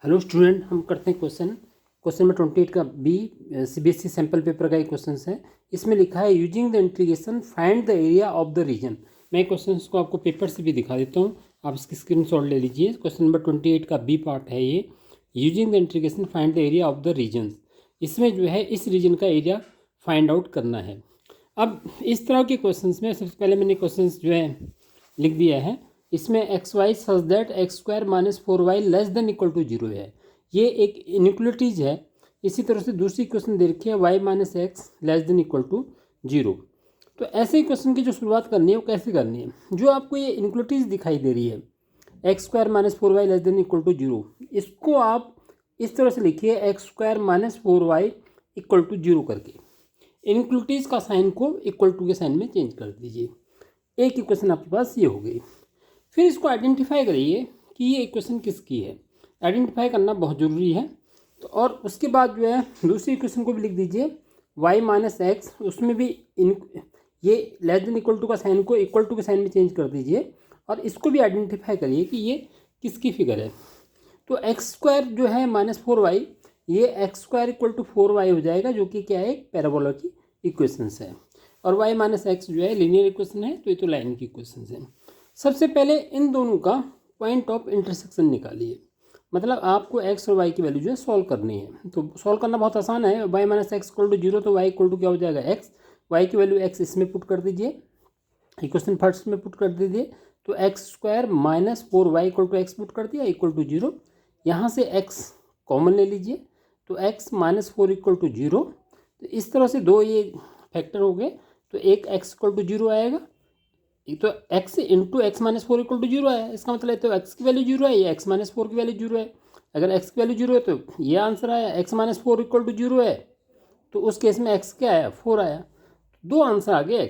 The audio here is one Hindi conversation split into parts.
हेलो स्टूडेंट, हम करते हैं क्वेश्चन नंबर 28 का बी सीबीएसई सैम्पल पेपर का एक क्वेश्चन है। इसमें लिखा है using the integration find the area of the region. मैं क्वेश्चन को आपको पेपर से भी दिखा देता हूँ, आप इसकी स्क्रीनशॉट ले लीजिए। क्वेश्चन नंबर 28 का बी पार्ट है ये, using the integration find the area of the region. इसमें जो है इस रीजन का एरिया फाइंड आउट करना है। अब इस तरह के क्वेश्चन में सबसे पहले मैंने क्वेश्चन जो है लिख दिया है। इसमें X Y such that X square minus 4y less than equal to zero है। ये एक इनइक्वलिटीज है। इसी तरह से दूसरी क्वेश्चन दे रखी है y minus X less than equal to zero. तो ऐसे ही क्वेश्चन की जो शुरुआत करनी है वो कैसे करनी है, जो आपको ये इनइक्वलिटीज दिखाई दे रही है X square minus 4y less than equal to zero, इसको आप इस तरह से लिखिए X square minus 4y equal to zero करके इनइक्वलिटीज का साइन को इक्वल टू के साइन में चेंज कर दीजिए। एक इक्वेशन आपके पास ये हो गई। फिर इसको आइडेंटिफाई करिए कि ये इक्वेशन किसकी है। आइडेंटिफाई करना बहुत ज़रूरी है। तो और उसके बाद जो है दूसरी इक्वेशन को भी लिख दीजिए y माइनस एक्स, उसमें भी ये लेस देन इक्वल टू का साइन को इक्वल टू के साइन में चेंज कर दीजिए और इसको भी आइडेंटिफाई करिए कि ये किसकी फिगर है। तो एक्स स्क्वायर जो है माइनस 4y, ये x square equal to 4y हो जाएगा, जो कि क्या है, एक पैराबोला की इक्वेशंस है। और y माइनस एक्स जो है लीनियर इक्वेशन है, तो ये तो लाइन की इक्वेशंस है। सबसे पहले इन दोनों का पॉइंट ऑफ इंटरसेक्शन निकालिए। मतलब आपको x और y की वैल्यू जो है सॉल्व करनी है। तो सॉल्व करना बहुत आसान है। y minus X equal to zero, तो y इक्वल टू क्या हो जाएगा x, y की वैल्यू x इसमें पुट कर दीजिए, इक्वेशन फर्स्ट में पुट कर दीजिए। तो X square minus 4y equal to X put कर दिया इक्वल टू जीरो। यहाँ से x कॉमन ले लीजिए, तो x minus 4 equal to zero. तो इस तरह से दो ये फैक्टर हो गए, तो एक x इक्वल टू जीरो आएगा, तो x into X minus 4 equal to zero है। इसका मतलब है तो x की वैल्यू जीरो है, ये x माइनस 4 की वैल्यू जीरो है। अगर x की वैल्यू जीरो है तो ये आंसर आया, x minus 4 equal to zero है, तो उस केस में x क्या आया, 4 आया। दो आंसर आ गए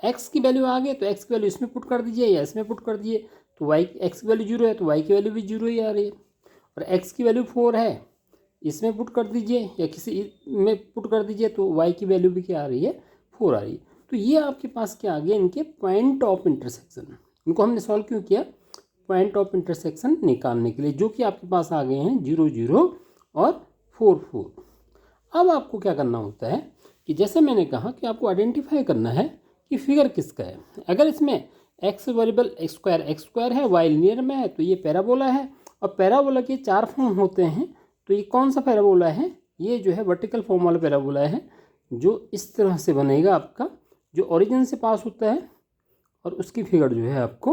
x की वैल्यू आ गई, तो x की वैल्यू इसमें पुट कर दीजिए या इसमें पुट कर दीजिए। तो y x की वैल्यू जीरो है, तो y की वैल्यू भी जीरो ही आ रही है। और x की वैल्यू 4 है, इसमें पुट कर दीजिए या किसी में पुट कर दीजिए, तो y की वैल्यू भी क्या आ रही है, 4 आ रही है। तो ये आपके पास क्या आ गया, इनके पॉइंट ऑफ इंटरसेक्शन। इनको हमने सॉल्व क्यों किया, पॉइंट ऑफ इंटरसेक्शन निकालने के लिए, जो कि आपके पास आ गए हैं 0 0 और 4 4। अब आपको क्या करना होता है कि जैसे मैंने कहा कि आपको आइडेंटिफाई करना है कि फिगर किसका है। अगर इसमें एक्स वेरिएबल एक्स स्क्वायर है, वाई लिनियर में है, तो ये पैराबोला है। और पैराबोला के 4 फॉर्म होते हैं। तो ये कौन सा पैराबोला है, ये जो है वर्टिकल फॉर्म वाला पैराबोला है, जो इस तरह से बनेगा आपका, जो ओरिजिन से पास होता है और उसकी फिगर जो है आपको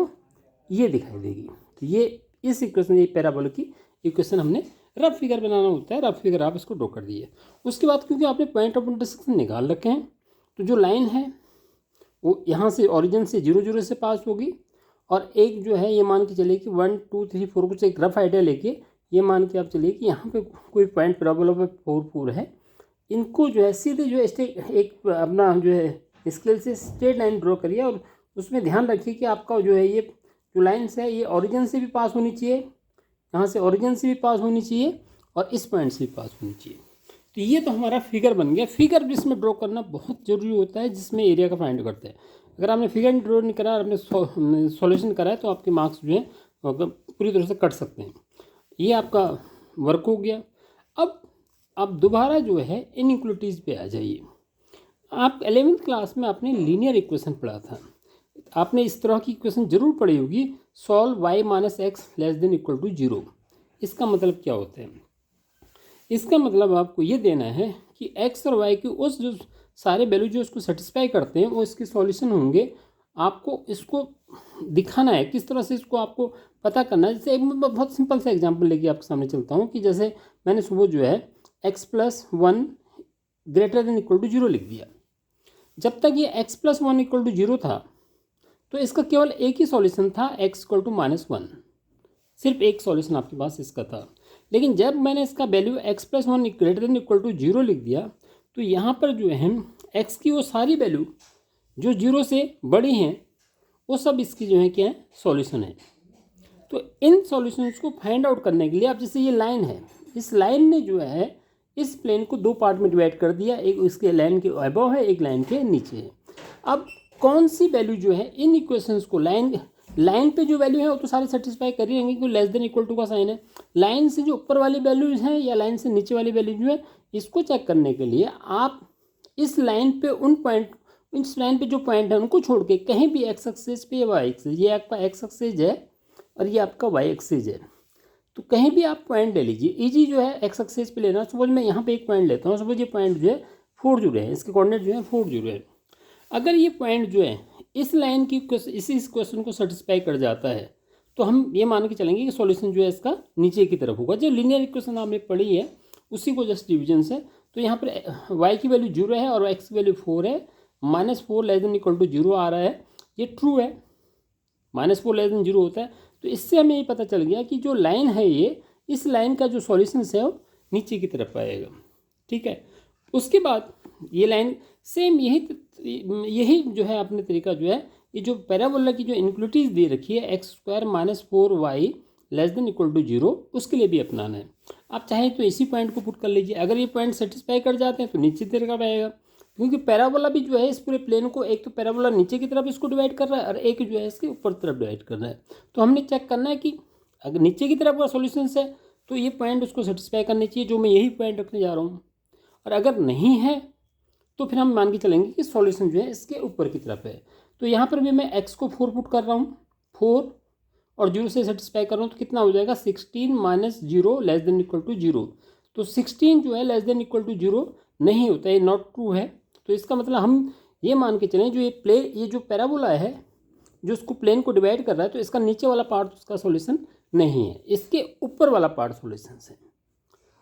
ये दिखाई देगी। तो ये इस इक्वेशन, ये पैराबोला की इक्वेशन हमने रफ फिगर बनाना होता है, रफ फिगर आप इसको ड्रॉ कर दिए। उसके बाद क्योंकि आपने पॉइंट ऑफ इंटरसेक्शन निकाल रखे हैं, तो जो लाइन है वो यहाँ से ओरिजिन से 0 0 से पास होगी। और एक जो है ये मान के चलिए कि 1 2 3 4 कुछ एक रफ आइडिया लेके ये मान के आप चलिए कि यहाँ पे कोई पॉइंट पैराबोला पर 4 4 है। इनको जो है सीधे जो है एक अपना जो है स्केल से स्ट्रेट लाइन ड्रॉ करिए, और उसमें ध्यान रखिए कि आपका जो है ये जो लाइन्स है ये ओरिजिन से भी पास होनी चाहिए, यहाँ से ओरिजिन से भी पास होनी चाहिए और इस पॉइंट से भी पास होनी चाहिए। तो ये तो हमारा फिगर बन गया। फिगर भी इसमें ड्रॉ करना बहुत ज़रूरी होता है, जिसमें एरिया का फाइंड करते हैं। अगर आपने फिगर ड्रॉ नहीं करा, आपने सॉल्यूशन करा है, तो आपके मार्क्स जो है पूरी तरह से कट सकते हैं। ये आपका वर्क हो गया। अब आप दोबारा जो है इनइक्वलिटीज़ पे आ जाइए। आप 11वीं क्लास में आपने लीनियर इक्वेशन पढ़ा था, आपने इस तरह की इक्वेशन जरूर पढ़ी होगी, solve y minus X less than equal to zero. इसका मतलब क्या होता है, इसका मतलब आपको ये देना है कि x और y की उस जो सारे वैल्यू जो उसको सेटिस्फाई करते हैं वो इसके सॉल्यूशन होंगे। आपको इसको दिखाना है, किस तरह से इसको आपको पता करना है। जैसे एक बहुत सिंपल सा एग्जांपल लेके आपके सामने चलता हूँ कि जैसे मैंने सुबह जो है x+1 greater than equal to zero लिख दिया। जब तक ये x+1 इक्वल टू जीरो था तो इसका केवल एक ही सॉल्यूशन था, x इक्वल टू -1। सिर्फ एक सॉल्यूशन आपके पास इसका था। लेकिन जब मैंने इसका value x+1 greater than equal to zero लिख दिया, तो यहाँ पर जो है x की वो सारी वैल्यू जो जीरो से बड़ी हैं वो सब इसकी जो है क्या है, सॉल्यूशन है। तो इन सॉल्यूशंस को फाइंड आउट करने के लिए आप, जैसे ये लाइन है, इस लाइन ने जो है इस प्लेन को दो पार्ट में डिवाइड कर दिया, एक इसके लाइन के अबव है, एक लाइन के नीचे है। अब कौन सी वैल्यू जो है इन इक्वेशंस को, लाइन लाइन पे जो वैल्यू है वो तो सारे सेटिस्फाई कर ही रहेंगे क्योंकि लेस देन इक्वल टू का साइन है। लाइन से जो ऊपर वाली वैल्यूज हैं या लाइन से नीचे वाली वैल्यू जो है, इसको चेक करने के लिए आप इस लाइन पे उन पॉइंट, इस लाइन पे जो पॉइंट है उनको छोड़ के कहीं भी एक्स एक्सिस पे या वाई एक्सिस, ये आपका एक्स एक्सिस है और ये आपका वाई एक्सिस है, तो कहीं भी आप पॉइंट ले लीजिए। इजी जो है एक्स एक्सिस पे लेना। सपोज मैं यहाँ पे एक पॉइंट लेता हूँ, सपोज ये पॉइंट जो है 4 0 है, इसके कोऑर्डिनेट जो है 4 0 है। अगर ये पॉइंट जो है इस लाइन की इस क्वेश्चन को सेटिस्फाई कर जाता है तो हम ये मान के चलेंगे कि सॉल्यूशन जो है इसका नीचे की तरफ होगा। जो लीनियर इक्वेशन आपने पढ़ी है उसी को जस्ट डिवीजन से, तो यहाँ पर y की वैल्यू 0 है और x की वैल्यू 4 है, -4 लेस देन इक्वल टू 0 आ रहा है, ये ट्रू है, -4 लेस देन 0 होता है। तो इससे हमें ये पता चल गया कि जो लाइन है ये, इस लाइन का जो सॉल्यूशन है वो नीचे की तरफ आएगा। ठीक है, उसके बाद ये लाइन सेम यही जो है अपने तरीका जो है, ये जो पैराबोला की जो इनक्वलिटीज दे रखी है x² - 4y less than equal to 0, उसके लिए भी अपनाना है। आप चाहें तो इसी पॉइंट को पुट कर लीजिए। अगर ये पॉइंट सेटिस्फाई कर जाते हैं तो नीचे की तरफ आएगा, क्योंकि पैराबोला भी जो है इस पूरे प्लेन को, एक तो पैराबोला नीचे की तरफ इसको डिवाइड कर रहा है और एक जो है इसके ऊपर तरफ डिवाइड कर रहा है। तो हमने चेक करना है कि अगर नीचे की तरफ का सॉल्यूशन है तो ये पॉइंट उसको सेटिस्फाई करनी चाहिए, जो मैं यही पॉइंट रखने जा रहा हूँ। और अगर नहीं है तो फिर हम मान के चलेंगे कि सॉल्यूशन जो है इसके ऊपर की तरफ है। तो यहाँ पर भी मैं x को 4 पुट कर रहा हूँ, 4 और 0 से सेटिस्फाई कर रहा हूँ, तो कितना हो जाएगा 16 - 0 लेस देन इक्वल टू 0। तो 16 जो है लेस देन इक्वल टू 0 नहीं होता है, नॉट ट्रू है। तो इसका मतलब हम ये मान के चलें जो ये जो पैराबोला है जो उसको प्लेन को डिवाइड कर रहा है, तो इसका नीचे वाला पार्ट उसका सॉल्यूशन नहीं है, इसके ऊपर वाला पार्ट सॉल्यूशन है।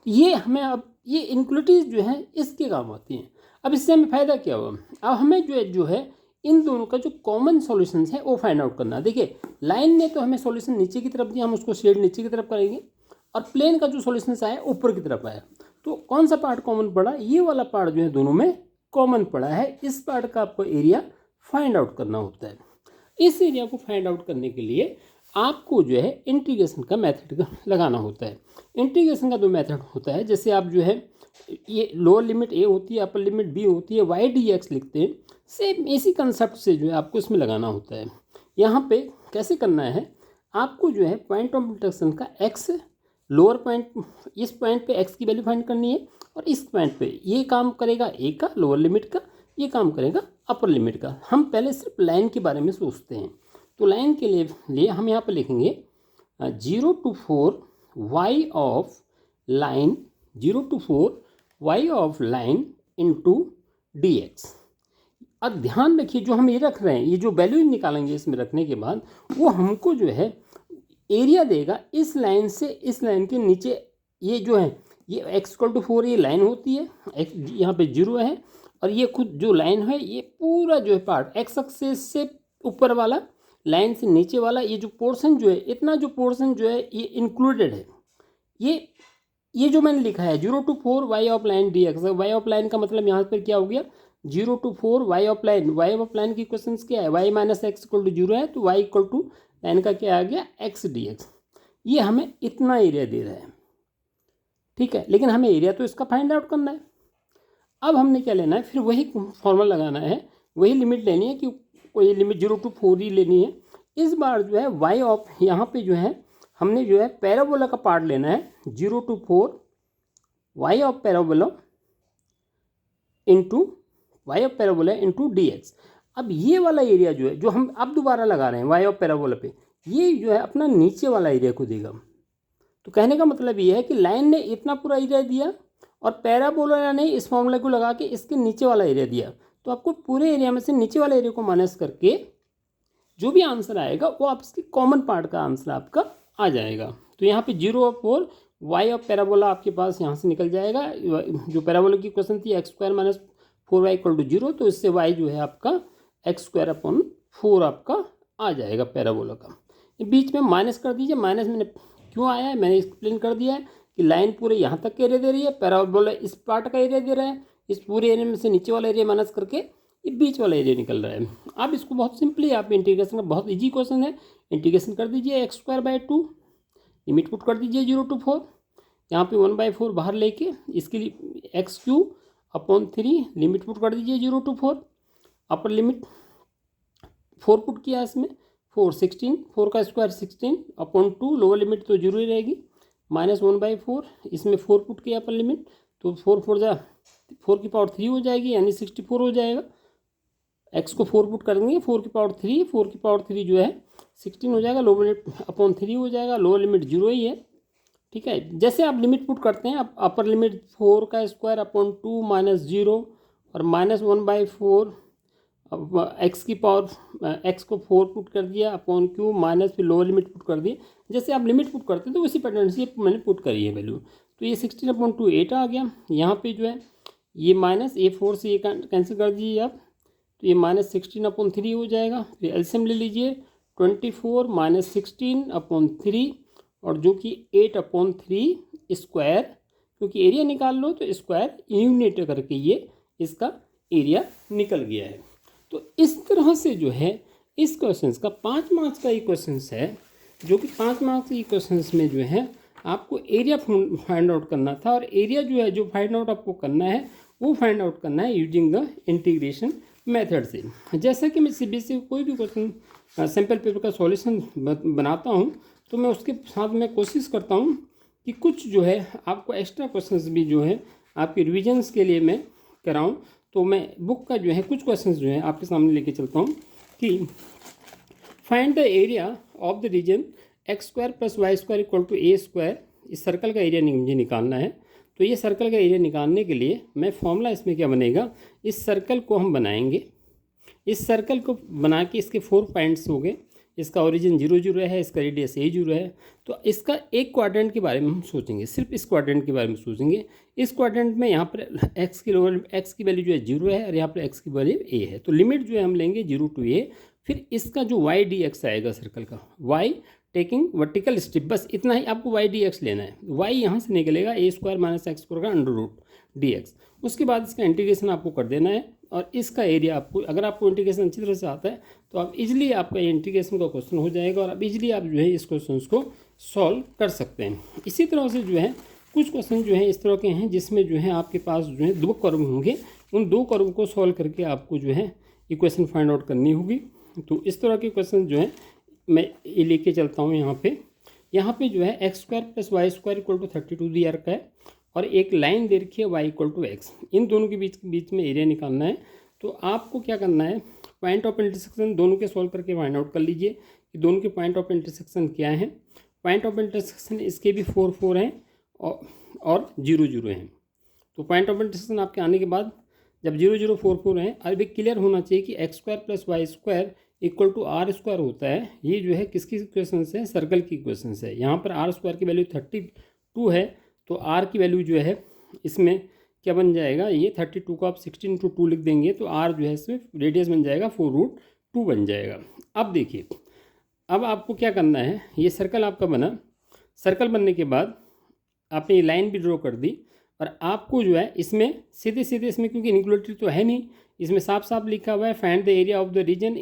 ये हमें अब ये इनक्वलिटीज जो है इसके काम आती हैं। अब इससे हमें फ़ायदा क्या हुआ, अब हमें जो है इन दोनों का जो कॉमन सॉल्यूशन है वो फाइंड आउट करना है। देखिए लाइन ने तो हमें सॉल्यूशन नीचे की तरफ दिया, हम उसको शेड नीचे की तरफ करेंगे, और प्लेन का जो सॉल्यूशन आया ऊपर की तरफ आया, तो कौन सा पार्ट कॉमन पड़ा, ये वाला पार्ट जो है दोनों में कॉमन पड़ा है। इस पार्ट का आपको एरिया फाइंड आउट करना होता है। इस एरिया को फाइंड आउट करने के लिए आपको जो है इंटीग्रेशन का मेथड लगाना होता है। इंटीग्रेशन का दो मेथड होता है, जैसे आप जो है ये लोअर लिमिट a होती है, अपर लिमिट b होती है, y dx लिखते हैं, सेम इसी कंसेप्ट से जो है आपको इसमें लगाना होता है। यहाँ पे कैसे करना है, आपको जो है पॉइंट ऑफ इंटरसेक्शन का x लोअर पॉइंट, इस पॉइंट पे x की वैल्यू फाइंड करनी है, और इस पॉइंट पे ये काम करेगा a का लोअर लिमिट का, ये काम करेगा अपर लिमिट का। हम पहले सिर्फ लाइन के बारे में सोचते हैं, तो लाइन के लिए हम यहाँ पे लिखेंगे 0 to 4 y of line, 0 to 4 y of line into D x. अब ध्यान रखिए जो हम ये रख रहे हैं, ये जो वैल्यू निकालेंगे इसमें रखने के बाद, वो हमको जो है एरिया देगा इस लाइन से इस लाइन के नीचे। ये जो है ये x=4 ये लाइन होती है, x यहाँ पे 0 है, और ये खुद जो लाइन है ये पूरा जो है पार्ट x एक्सिस से ऊपर वाला, लाइन से नीचे वाला, ये जो पोर्शन जो है, इतना जो पोर्शन जो है ये इंक्लूडेड है। ये जो मैंने लिखा है 0 to 4 y of line D X, Y of line का मतलब यहाँ पर क्या हो गया 0 to 4 y of line, y of line की क्वेश्चन क्या है, y - x = 0 है, तो y = लाइन का क्या आ गया x dx। ये हमें इतना एरिया दे रहा है, ठीक है, लेकिन हमें एरिया तो इसका फाइंड आउट करना है। अब हमने क्या लेना है, फिर वही फॉर्मूला लगाना है, वही लिमिट लेनी है कि कोई लिमिट 0 to 4 ही लेनी है। इस बार जो है y ऑफ, यहाँ पे जो है हमने जो है पैराबोला का पार्ट लेना है 0 to 4 y of parabola into D x. अब ये वाला एरिया जो है, जो हम अब दोबारा लगा रहे हैं y ऑफ पैराबोला पे, ये जो है अपना नीचे वाला एरिया को देगा। तो कहने का मतलब ये है कि लाइन ने इतना पूरा एरिया दिया और पैराबोला ने इस फॉर्मूला को लगा के इसके नीचे वाला एरिया दिया, तो आपको पूरे एरिया में से नीचे वाले एरिया को माइनस करके जो भी आंसर आएगा वो आप इसकी कॉमन पार्ट का आंसर आपका आ जाएगा। तो यहाँ पे 0 और 4 y ऑफ पैराबोला आपके पास यहाँ से निकल जाएगा। जो पैराबोला की क्वेश्चन थी x² - 4y = 0, तो इससे y जो है आपका x²/4 आपका आ जाएगा पैराबोला का। बीच में माइनस कर दीजिए, माइनस मैंने क्यों आया है मैंने एक्सप्लेन कर दिया है कि लाइन पूरे यहाँ तक का एरिया दे रही है, पैराबोला इस पार्ट का एरिया दे रहा है, इस पूरे एरिया में से नीचे वाला एरिया माइनस करके ये बीच वाला एरिया निकल रहा है। अब इसको बहुत सिंपली आप इंटीग्रेशन का, बहुत इजी क्वेश्चन है, इंटीग्रेशन कर दीजिए x²/2, लिमिट पुट कर दीजिए 0 to 4, यहाँ पे 1/4 बाहर लेके इसके लिए x³ लिमिट पुट कर दीजिए 0 to 4, अपर लिमिट 4 पुट किया इसमें, 4 16, 4 का स्क्वायर 16 अपॉन 2, लोअर लिमिट तो जीरो ही रहेगी, -1/4, इसमें 4 पुट किया अपर लिमिट, तो 4 4 जा 4 की पावर 3 हो जाएगी, यानी 64 हो जाएगा। एक्स को 4 पुट कर देंगे, 4 की पावर 3, 4 की पावर 3 जो है 16 हो जाएगा, लोअर लिमिट अपॉन 3 हो जाएगा, लोअर लिमिट जीरो ही है। ठीक है, जैसे आप लिमिट पुट करते हैं, आप अपर लिमिट 4 का स्क्वायर अपॉन 2 -0 और -1/4, अब एक्स की पावर एक्स को 4 पुट कर दिया अपॉन क्यू माइनस फिर लोअर लिमिट पुट कर दिए। जैसे आप लिमिट पुट करते हैं तो उसी पैटर्न से मैंने पुट करी है वैल्यू। तो ये 16/2 8 आ गया। यहाँ पे जो है ये माइनस ये 4 से ये कैंसिल कर दीजिए आप, तो ये -16/3 हो जाएगा। फिर एलसीएम ले लीजिए, 24 -16/3 और जो कि 8/3 स्क्वायर, क्योंकि एरिया निकाल लो तो स्क्वायर यूनिट करके ये इसका एरिया निकल गया है। तो इस तरह से जो है इस क्वेश्चंस का 5 मार्क्स का ये क्वेश्चंस है, जो कि 5 मार्क्स के क्वेश्चंस में जो है आपको एरिया फाइंड आउट करना था, और एरिया जो है जो फाइंड आउट आपको करना है वो फाइंड आउट करना है यूजिंग द इंटीग्रेशन मेथड से। जैसा कि मैं सीबीएसई कोई भी क्वेश्चन सैम्पल पेपर का सॉल्यूशन बनाता हूँ तो मैं उसके साथ में कोशिश करता हूँ कि कुछ जो है आपको एक्स्ट्रा क्वेश्चंस भी जो है आपके रिविजन्स के लिए मैं कराऊँ। तो मैं बुक का जो है कुछ क्वेश्चंस जो है आपके सामने लेके चलता हूँ कि find the area of the region x² + y² = a²। इस सर्कल का एरिया मुझे निकालना है। तो ये सर्कल का एरिया निकालने के लिए मैं फॉर्मूला इसमें क्या बनेगा, इस सर्कल को हम बनाएंगे। इस सर्कल को बना के इसके 4 पॉइंट्स हो गए, इसका ओरिजिन 0 0 है, इसका रेडियस a0 है। तो इसका एक क्वाड्रेंट के बारे में हम सोचेंगे, सिर्फ इस क्वाड्रेंट के बारे में सोचेंगे। इस क्वाड्रेंट में यहाँ पर x की वैल्यू जो है 0 है और यहाँ पर x की वैल्यू a है। तो लिमिट जो है हम लेंगे 0 to a। फिर इसका जो y dx आएगा सर्कल का, y टेकिंग वर्टिकल स्ट्रिप, बस इतना ही आपको y dx लेना है। y यहाँ से निकलेगा a² - x² का √dx। उसके बाद इसका इंटीग्रेशन आपको कर देना है, और इसका एरिया आपको, अगर आपको इंटीग्रेशन अच्छी तरह से आता है तो आप इजीली आपका इंटीग्रेशन का क्वेश्चन हो जाएगा, और आप इजीली आप जो है इस क्वेश्चन को सॉल्व कर सकते हैं। इसी तरह से जो है कुछ क्वेश्चन जो है इस तरह के हैं जिसमें जो है आपके पास जो है 2 कर्व होंगे, उन 2 कर्व को सॉल्व करके आपको जो है इक्वेशन फाइंड आउट करनी होगी। तो इस तरह के क्वेश्चन जो है मैं ये लेके चलता हूँ। यहाँ पे जो है x² + y² = 32 दिया रखा है, और एक लाइन दे रखी है y = x। इन दोनों के बीच में एरिया निकालना है। तो आपको क्या करना है, पॉइंट ऑफ इंटरसेक्शन दोनों के सॉल्व करके फाइंड आउट कर लीजिए कि दोनों के पॉइंट ऑफ इंटरसेक्शन क्या हैं। पॉइंट ऑफ इंटरसेक्शन इसके भी 4 4 हैं और 0 0 हैं। तो पॉइंट ऑफ इंटरसेक्शन आपके आने के बाद जब 0 0 4 4 हैं, अब एक क्लियर होना चाहिए कि x² + y² = r² होता है। ये जो है किसकी इक्वेशन है, सर्कल की इक्वेशन है। यहाँ पर r² की वैल्यू 32 है, तो r की वैल्यू जो है इसमें क्या बन जाएगा, ये 32 को आप 16 × 2 लिख देंगे तो r जो है इसमें रेडियस बन जाएगा 4√2 बन जाएगा। अब देखिए, अब आपको क्या करना है, ये सर्कल आपका बना, सर्कल बनने के बाद आपने ये लाइन भी ड्रॉ कर दी, और आपको जो है इसमें सीधे सीधे इसमें, क्योंकि इनक्लूडेड तो है नहीं, इसमें साफ साफ लिखा हुआ है find the area of the region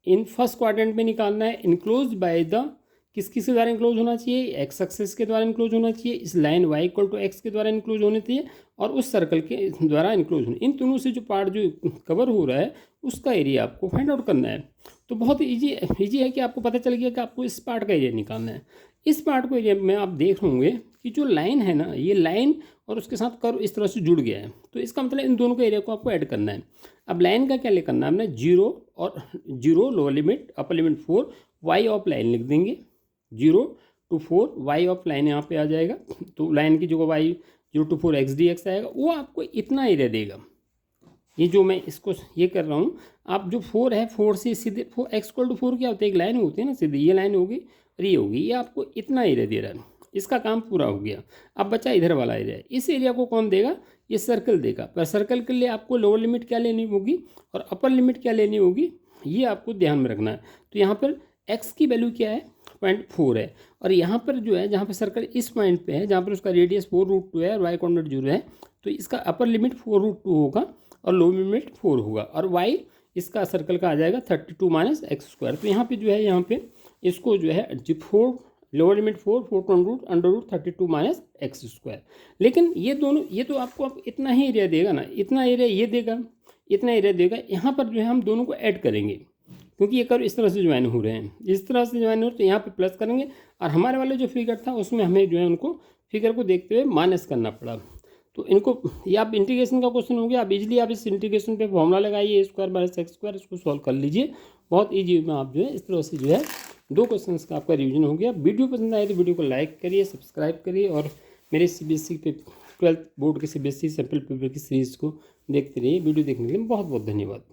in first quadrant में निकालना है, इनक्लोज बाय द, किसके द्वारा इनक्लोज होना चाहिए, एक्स एक्सिस के द्वारा इनक्लोज होना चाहिए, इस लाइन y = x के द्वारा इनक्लोज होने चाहिए, और उस सर्कल के द्वारा इनक्लोज होने। इन दोनों से जो पार्ट जो कवर हो रहा है उसका एरिया आपको फाइंड आउट करना है। तो बहुत ईजी है कि आपको पता चल गया कि आपको इस पार्ट का एरिया निकालना है। इस पार्ट को एरिया में आप देख होंगे कि जो लाइन है ना, ये लाइन और उसके साथ कर्व इस तरह से जुड़ गया है, तो इसका मतलब इन दोनों के एरिया को आपको ऐड करना है। अब लाइन का क्या ले करना है हमने, 0 और 0 lower limit, upper limit 4, y of line लिख देंगे 0 to 4, y ऑफ लाइन यहाँ पे आ जाएगा। तो लाइन की जगह y 0 to 4 x dx आएगा, वो आपको इतना एरिया देगा। ये जो मैं इसको ये कर रहा हूँ, आप जो 4 है 4 से सीधे x = 4 क्या होता है, एक लाइन होती है ना सीधी, ये लाइन होगी और ये होगी, ये आपको इतना एरिया दे रहा है। इसका काम पूरा हो गया। अब बचा इधर वाला एरिया, इस एरिया को कौन देगा, ये सर्कल देगा। पर सर्कल के लिए आपको लोअर लिमिट क्या लेनी होगी और अपर लिमिट क्या लेनी होगी, ये आपको ध्यान में रखना है। तो यहाँ पर x की वैल्यू क्या है, 0.4 है, और यहाँ पर जो है जहाँ पर सर्कल इस पॉइंट पे है, जहाँ पर उसका रेडियस 4√2 है और y कोऑर्डिनेट 0 है, तो इसका अपर लिमिट 4√2 होगा और लोअर लिमिट 4 होगा, और y इसका सर्कल का आ जाएगा 32 - x²। तो यहाँ पे जो है, यहाँ पे इसको जो है 4 लोअर लिमिट 4 √32 - x²। लेकिन ये दोनों, ये तो आपको इतना ही एरिया देगा ना, इतना एरिया ये देगा, इतना एरिया देगा। यहाँ पर जो है हम दोनों को ऐड करेंगे, क्योंकि ये कर्व इस तरह से ज्वाइन हो रहे हैं, इस तरह से ज्वाइन हो रहे हैं, तो यहाँ पे प्लस करेंगे और हमारे वाले जो फिगर था उसमें हमें जो है उनको फिगर को देखते हुए माइनस करना पड़ा। तो इनको ये आप इंटीग्रेशन का क्वेश्चन हो गया, आप इजीली आप इस इंटीग्रेशन पे फॉर्मूला लगाइए A² - X², इसको सॉल्व कर लीजिए, बहुत ईजी में आप जो है इस तरह से जो है 2 क्वेश्चंस का आपका रिवीजन हो गया। वीडियो पसंद आए तो वीडियो को लाइक करिए, सब्सक्राइब करिए और मेरे CBSE पे 12th बोर्ड के CBSE सैम्पल पेपर की सीरीज़ को देखते रहिए। वीडियो देखने के लिए बहुत बहुत धन्यवाद।